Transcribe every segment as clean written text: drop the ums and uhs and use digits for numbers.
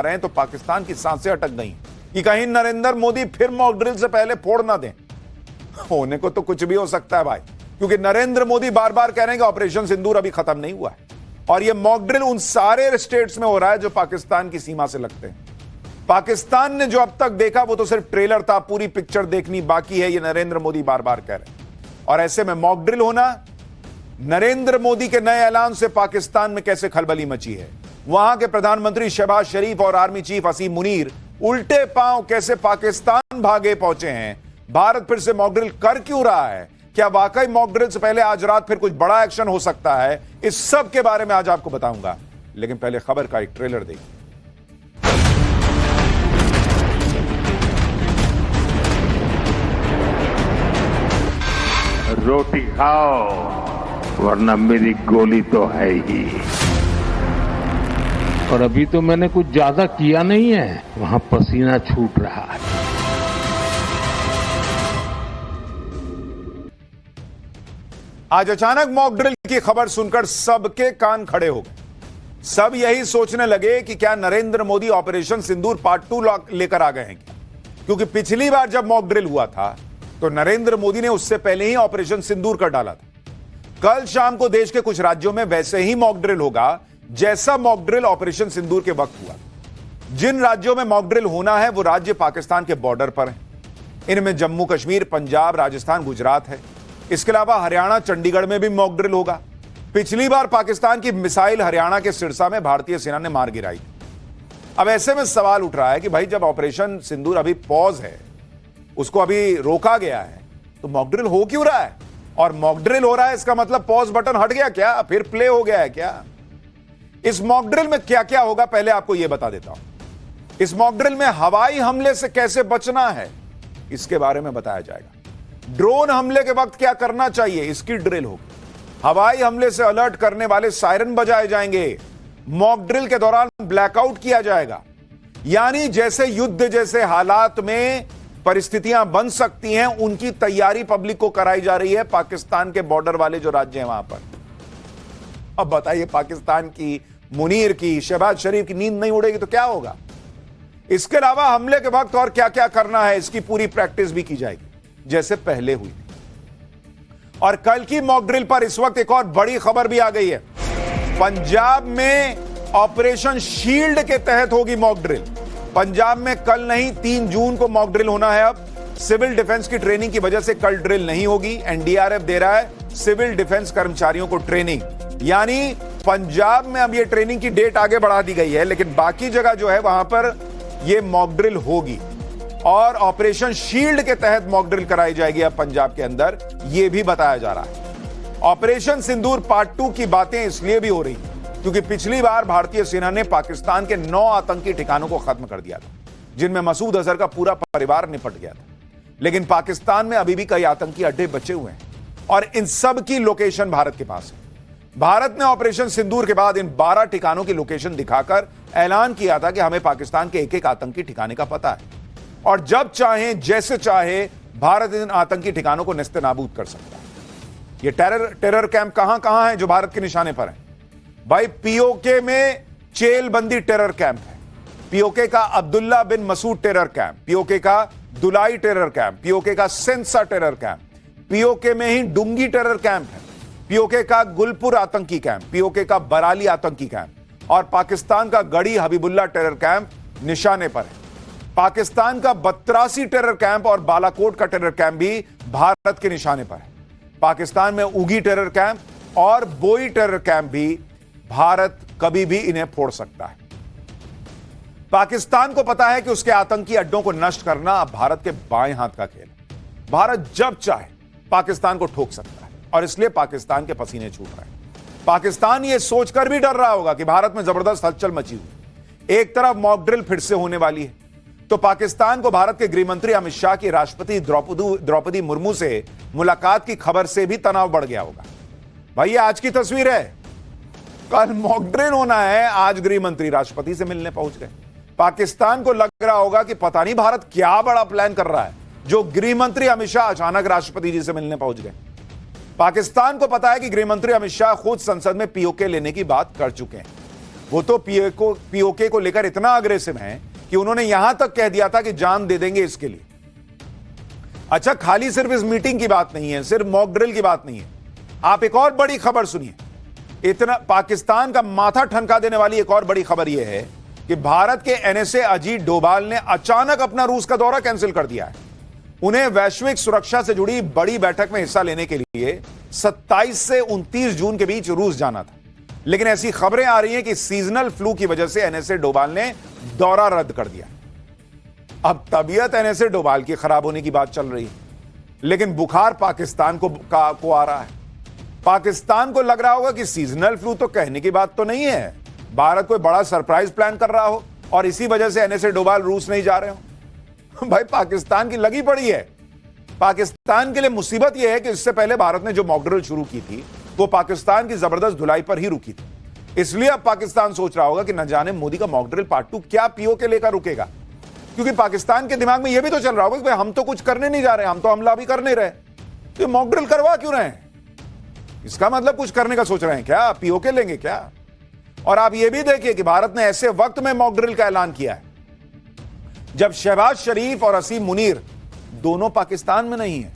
रहे हैं तो पाकिस्तान की सांसें अटक गई कि कहीं नरेंद्र मोदी फिर मॉक ड्रिल से पहले फोड़ ना दें। होने को तो कुछ भी हो सकता है भाई, क्योंकि नरेंद्र मोदी बार बार कह रहे हैं कि ऑपरेशन सिंदूर अभी खत्म नहीं हुआ है और यह मॉक ड्रिल उन सारे स्टेट्स में हो रहा है जो पाकिस्तान की सीमा से लगते हैं। पाकिस्तान ने जो अब तक देखा वो तो सिर्फ ट्रेलर था, पूरी पिक्चर देखनी बाकी है, ये नरेंद्र मोदी बार बार कह रहे हैं। और ऐसे में मॉक ड्रिल होना, नरेंद्र मोदी के नए ऐलान से पाकिस्तान में कैसे खलबली मची है, वहां के प्रधानमंत्री शहबाज शरीफ और आर्मी चीफ असीम मुनीर उल्टे पांव कैसे पाकिस्तान भागे पहुंचे हैं, भारत फिर से मॉक ड्रिल कर क्यों रहा है, क्या वाकई मॉक ड्रिल से पहले आज रात फिर कुछ बड़ा एक्शन हो सकता है, इस सब के बारे में आज आपको बताऊंगा। लेकिन पहले खबर का एक ट्रेलर देखिए। रोटी खाओ वरना मेरी गोली तो है ही। और अभी तो मैंने कुछ ज्यादा किया नहीं है, वहां पसीना छूट रहा है। आज अचानक मॉक ड्रिल की खबर सुनकर सबके कान खड़े हो गए। सब यही सोचने लगे कि क्या नरेंद्र मोदी ऑपरेशन सिंदूर पार्ट 2 लेकर आ गए हैं क्या? क्योंकि पिछली बार जब मॉक ड्रिल हुआ था तो नरेंद्र मोदी ने उससे पहले ही ऑपरेशन सिंदूर कर डाला था। कल शाम को देश के कुछ राज्यों में वैसे ही मॉक ड्रिल होगा जैसा मॉक ड्रिल ऑपरेशन सिंदूर के वक्त हुआ। जिन राज्यों में मॉक ड्रिल होना है वो राज्य पाकिस्तान के बॉर्डर पर हैं। इनमें जम्मू कश्मीर, पंजाब, राजस्थान, गुजरात है। इसके अलावा हरियाणा, चंडीगढ़ में भी मॉक ड्रिल होगा। पिछली बार पाकिस्तान की मिसाइल हरियाणा के सिरसा में भारतीय सेना ने मार गिराई। अब ऐसे में सवाल उठ रहा है कि भाई जब ऑपरेशन सिंदूर अभी पॉज है, उसको अभी रोका गया है, तो मॉक ड्रिल हो क्यों रहा है? और मॉक ड्रिल हो रहा है इसका मतलब पॉज बटन हट गया क्या, फिर प्ले हो गया है क्या? इस मॉक ड्रिल में क्या क्या होगा पहले आपको यह बता देता हूं। इस मॉक ड्रिल में हवाई हमले से कैसे बचना है इसके बारे में बताया जाएगा। ड्रोन हमले के वक्त क्या करना चाहिए इसकी ड्रिल होगी। हवाई हमले से अलर्ट करने वाले सायरन बजाए जाएंगे। मॉक ड्रिल के दौरान ब्लैकआउट किया जाएगा। यानी जैसे युद्ध जैसे हालात में परिस्थितियां बन सकती हैं, उनकी तैयारी पब्लिक को कराई जा रही है पाकिस्तान के बॉर्डर वाले जो राज्य हैं वहां पर। अब बताइए, पाकिस्तान की, मुनीर की, शहबाज शरीफ की नींद नहीं उड़ेगी तो क्या होगा? इसके अलावा हमले के वक्त और क्या क्या करना है इसकी पूरी प्रैक्टिस भी की जाएगी जैसे पहले हुई थी। और कल की मॉक ड्रिल पर इस वक्त एक और बड़ी खबर भी आ गई है। पंजाब में ऑपरेशन शील्ड के तहत होगी मॉक ड्रिल। पंजाब में कल नहीं 3 जून को मॉक ड्रिल होना है। अब सिविल डिफेंस की ट्रेनिंग की वजह से कल ड्रिल नहीं होगी। एनडीआरएफ दे रहा है सिविल डिफेंस कर्मचारियों को ट्रेनिंग, यानी पंजाब में अब ये ट्रेनिंग की डेट आगे बढ़ा दी गई है, लेकिन बाकी जगह जो है वहां पर ये मॉक ड्रिल होगी और ऑपरेशन शील्ड के तहत मॉक ड्रिल कराई जाएगी अब पंजाब के अंदर, यह भी बताया जा रहा है। ऑपरेशन सिंदूर पार्ट 2 की बातें इसलिए भी हो रही क्योंकि पिछली बार भारतीय सेना ने पाकिस्तान के 9 आतंकी ठिकानों को खत्म कर दिया था, जिनमें मसूद अजहर का पूरा परिवार निपट गया था। लेकिन पाकिस्तान में अभी भी कई आतंकी अड्डे बचे हुए हैं और इन सब की लोकेशन भारत के पास है। भारत ने ऑपरेशन सिंदूर के बाद इन 12 ठिकानों की लोकेशन दिखाकर ऐलान किया था कि हमें पाकिस्तान के एक एक आतंकी ठिकाने का पता है और जब चाहे जैसे चाहे भारत इन आतंकी ठिकानों को नेस्तनाबूद कर सकता है। ये टेरर कैंप कहां कहां है जो भारत के निशाने पर है? भाई पीओके में चेलबंदी टेरर कैंप है, पीओके का अब्दुल्ला बिन मसूद टेरर कैंप, पीओके का दुलाई टेरर कैंप, पीओके का सेंसा टेरर कैंप, पीओके में ही डुंगी टेरर कैंप है, पीओके का गुलपुर आतंकी कैंप, पीओके का बराली आतंकी कैंप और पाकिस्तान का गढ़ी हबीबुल्ला टेरर कैंप निशाने पर है। पाकिस्तान का 82 टेरर कैंप और बालाकोट का टेरर कैंप भी भारत के निशाने पर है। पाकिस्तान में उगी टेरर कैंप और बोई टेरर कैंप भी भारत कभी भी इन्हें फोड़ सकता है। पाकिस्तान को पता है कि उसके आतंकी अड्डों को नष्ट करना अब भारत के बाएं हाथ का खेल है। भारत जब चाहे पाकिस्तान को ठोक सकता है और इसलिए पाकिस्तान के पसीने छूट रहे हैं। पाकिस्तान यह सोचकर भी डर रहा होगा कि भारत में जबरदस्त हलचल मची हुई। एक तरफ मॉक ड्रिल फिर से होने वाली है तो पाकिस्तान को भारत के गृह मंत्री अमित शाह की राष्ट्रपति द्रौपदी मुर्मू से मुलाकात की खबर से भी तनाव बढ़ गया होगा। भाई ये आज की तस्वीर है, कल मॉक ड्रिल होना है, आज गृह मंत्री राष्ट्रपति से मिलने पहुंच गए। पाकिस्तान को लग रहा होगा कि पता नहीं भारत क्या बड़ा प्लान कर रहा है जो गृह मंत्री अमित शाह अचानक राष्ट्रपति जी से मिलने पहुंच गए। पाकिस्तान को पता है कि गृह मंत्री अमित शाह खुद संसद में पीओके लेने की बात कर चुके हैं वो तो पीओके को लेकर इतना अग्रेसिव हैं कि उन्होंने यहां तक कह दिया था कि जान दे देंगे इसके लिए। अच्छा, खाली सिर्फ इस मीटिंग की बात नहीं है, सिर्फ मॉक ड्रिल की बात नहीं है। आप एक और बड़ी खबर सुनिए। इतना पाकिस्तान का माथा ठनका देने वाली एक और बड़ी खबर यह है कि भारत के एनएसए अजीत डोभाल ने अचानक अपना रूस का दौरा कैंसिल कर दिया है। उन्हें वैश्विक सुरक्षा से जुड़ी बड़ी बैठक में हिस्सा लेने के लिए 27 से 29 जून के बीच रूस जाना था, लेकिन ऐसी खबरें आ रही हैं कि सीजनल फ्लू की वजह से एनएसए डोभाल ने दौरा रद्द कर दिया। अब तबीयत एनएसए डोभाल की खराब होने की बात चल रही है, लेकिन बुखार पाकिस्तान को आ रहा है। पाकिस्तान को लग रहा होगा कि सीजनल फ्लू तो कहने की बात तो नहीं है, भारत कोई बड़ा सरप्राइज प्लान कर रहा हो और इसी वजह से एनएसए डोभाल रूस नहीं जा रहे हो। भाई, पाकिस्तान की लगी पड़ी है। पाकिस्तान के लिए मुसीबत यह है कि इससे पहले भारत ने जो मॉक ड्रिल शुरू की थी वो पाकिस्तान की जबरदस्त धुलाई पर ही रुकी थी। इसलिए अब पाकिस्तान सोच रहा होगा कि न जाने मोदी का मॉक ड्रिल पार्ट 2 क्या पीओके लेकर रुकेगा, क्योंकि पाकिस्तान के दिमाग में यह भी तो चल रहा होगा कि भाई हम तो कुछ करने नहीं जा रहे, हम तो हमला भी कर नहीं रहे, तो मॉक ड्रिल करवा क्यों रहे हैं? इसका मतलब कुछ करने का सोच रहे हैं क्या? पीओके लेंगे क्या? और आप यह भी देखिए कि भारत ने ऐसे वक्त में मॉक ड्रिल का ऐलान किया है जब शहबाज शरीफ और असीम मुनीर दोनों पाकिस्तान में नहीं है।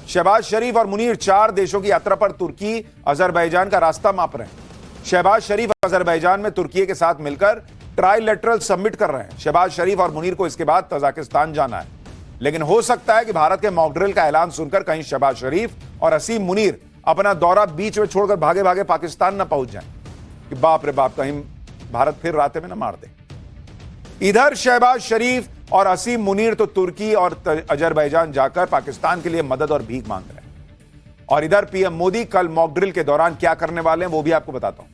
शहबाज शरीफ और मुनीर 4 देशों की यात्रा पर तुर्की, अजरबैजान का रास्ता माप रहे हैं। शहबाज शरीफ अजरबैजान में तुर्की के साथ मिलकर ट्राइलेटरल सबमिट कर रहे हैं। शहबाज शरीफ और मुनीर को इसके बाद तजाकिस्तान जाना है, लेकिन हो सकता है कि भारत के मॉक ड्रिल का ऐलान सुनकर कहीं शहबाज शरीफ और असीम मुनीर अपना दौरा बीच में छोड़कर भागे भागे पाकिस्तान न पहुंच जाएं कि बाप रे बाप, कहीं भारत फिर राते में न मार दे। इधर शहबाज शरीफ और असीम मुनीर तो तुर्की और अजरबैजान जाकर पाकिस्तान के लिए मदद और भीख मांग रहे हैं। और इधर पीएम मोदी कल मॉक ड्रिल के दौरान क्या करने वाले हैं वो भी आपको बताता हूं।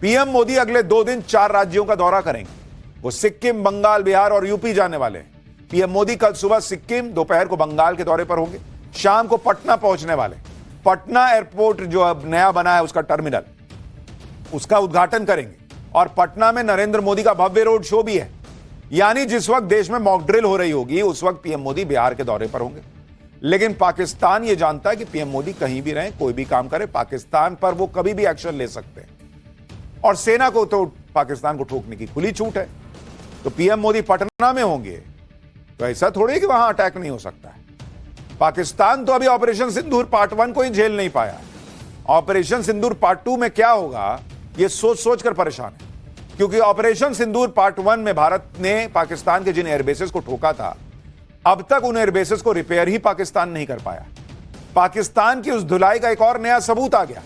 पीएम मोदी अगले 2 दिन 4 राज्यों का दौरा करेंगे। वो सिक्किम, बंगाल, बिहार और यूपी जाने वाले हैं। पीएम मोदी कल सुबह सिक्किम, दोपहर को बंगाल के दौरे पर होंगे, शाम को पटना पहुंचने वाले। पटना एयरपोर्ट जो अब नया बना है उसका टर्मिनल, उसका उद्घाटन करेंगे और पटना में नरेंद्र मोदी का भव्य रोड शो भी है। यानी जिस वक्त देश में मॉक ड्रिल हो रही होगी उस वक्त पीएम मोदी बिहार के दौरे पर होंगे। लेकिन पाकिस्तान यह जानता है कि पीएम मोदी कहीं भी रहें, कोई भी काम करे, पाकिस्तान पर वो कभी भी एक्शन ले सकते हैं और सेना को तो पाकिस्तान को ठोकने की खुली छूट है। तो पीएम मोदी पटना में होंगे तो ऐसा थोड़ी कि वहां अटैक नहीं हो सकता है। पाकिस्तान तो अभी ऑपरेशन सिंदूर पार्ट 1 को ही झेल नहीं पाया। ऑपरेशन सिंदूर पार्ट 2 में क्या होगा यह सोच सोचकर परेशान है, क्योंकि ऑपरेशन सिंदूर पार्ट 1 में भारत ने पाकिस्तान के जिन एयरबेसेस को ठोका था, अब तक उन एयरबेसेस को रिपेयर ही पाकिस्तान नहीं कर पाया। पाकिस्तान की उस धुलाई का एक और नया सबूत आ गया।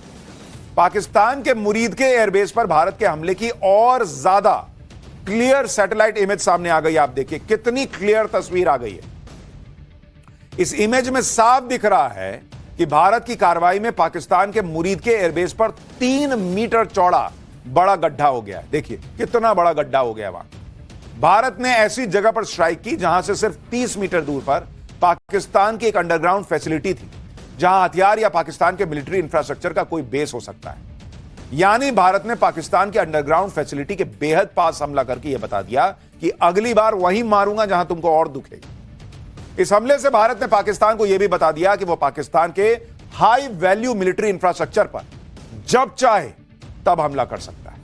पाकिस्तान के मुरीद के एयरबेस पर भारत के हमले की और ज्यादा क्लियर सैटेलाइट इमेज सामने आ गई। आप देखिए कितनी क्लियर तस्वीर आ गई है। इस इमेज में साफ दिख रहा है कि भारत की कार्रवाई में पाकिस्तान के मुरीद के एयरबेस पर 3 मीटर चौड़ा बड़ा गड्ढा हो गया है। देखिए कितना बड़ा गड्ढा हो गया वहां। भारत ने ऐसी जगह पर स्ट्राइक की जहां से सिर्फ 30 मीटर दूर पर पाकिस्तान की एक अंडरग्राउंड फैसिलिटी थी, जहां हथियार या पाकिस्तान के मिलिट्री इंफ्रास्ट्रक्चर का कोई बेस हो सकता है। यानी भारत ने पाकिस्तान के अंडरग्राउंड फैसिलिटी के बेहद पास हमला करके यह बता दिया कि अगली बार वहीं मारूंगा जहां तुमको और दुखेगी। इस हमले से भारत ने पाकिस्तान को यह भी बता दिया कि वह पाकिस्तान के हाई वैल्यू मिलिट्री इंफ्रास्ट्रक्चर पर जब चाहे तब हमला कर सकता है।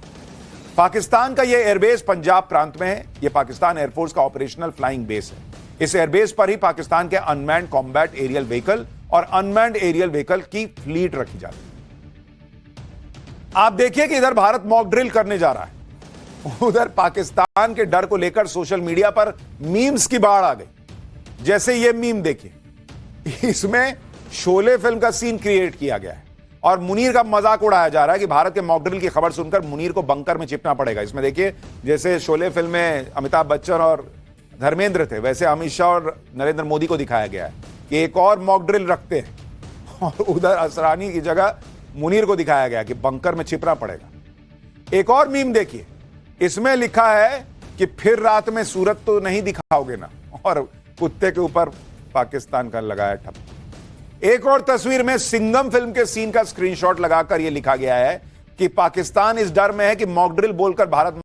पाकिस्तान का यह एयरबेस पंजाब प्रांत में है। यह पाकिस्तान एयरफोर्स का ऑपरेशनल फ्लाइंग बेस है। इस एयरबेस पर ही पाकिस्तान के अनमैन्ड कॉम्बैट एरियल व्हीकल और अनमैन्ड एरियल व्हीकल की फ्लीट रखी जाती है। आप देखिए कि इधर भारत मॉक ड्रिल करने जा रहा है, उधर पाकिस्तान के डर को लेकर सोशल मीडिया पर मीम्स की बाढ़ आ गई। जैसे ये मीम देखिए, इसमें शोले फिल्म का सीन क्रिएट किया गया है और मुनीर का मजाक उड़ाया जा रहा है कि भारत के मॉक ड्रिल की खबर सुनकर मुनीर को बंकर में छिपना पड़ेगा। इसमें देखिए जैसे शोले फिल्म में अमिताभ बच्चन और धर्मेंद्र थे, वैसे अमित शाह और नरेंद्र मोदी को दिखाया गया है कि एक और मॉक ड्रिल रखते हैं, और उधर असरानी की जगह मुनीर को दिखाया गया कि बंकर में छिपना पड़ेगा। एक और मीम देखिए, इसमें लिखा है कि फिर रात में सूरत तो नहीं दिखाओगे ना, और कुत्ते के ऊपर पाकिस्तान का लगाया ठप्पा। एक और तस्वीर में सिंघम फिल्म के सीन का स्क्रीनशॉट लगाकर यह लिखा गया है कि पाकिस्तान इस डर में है कि मॉक ड्रिल बोलकर भारत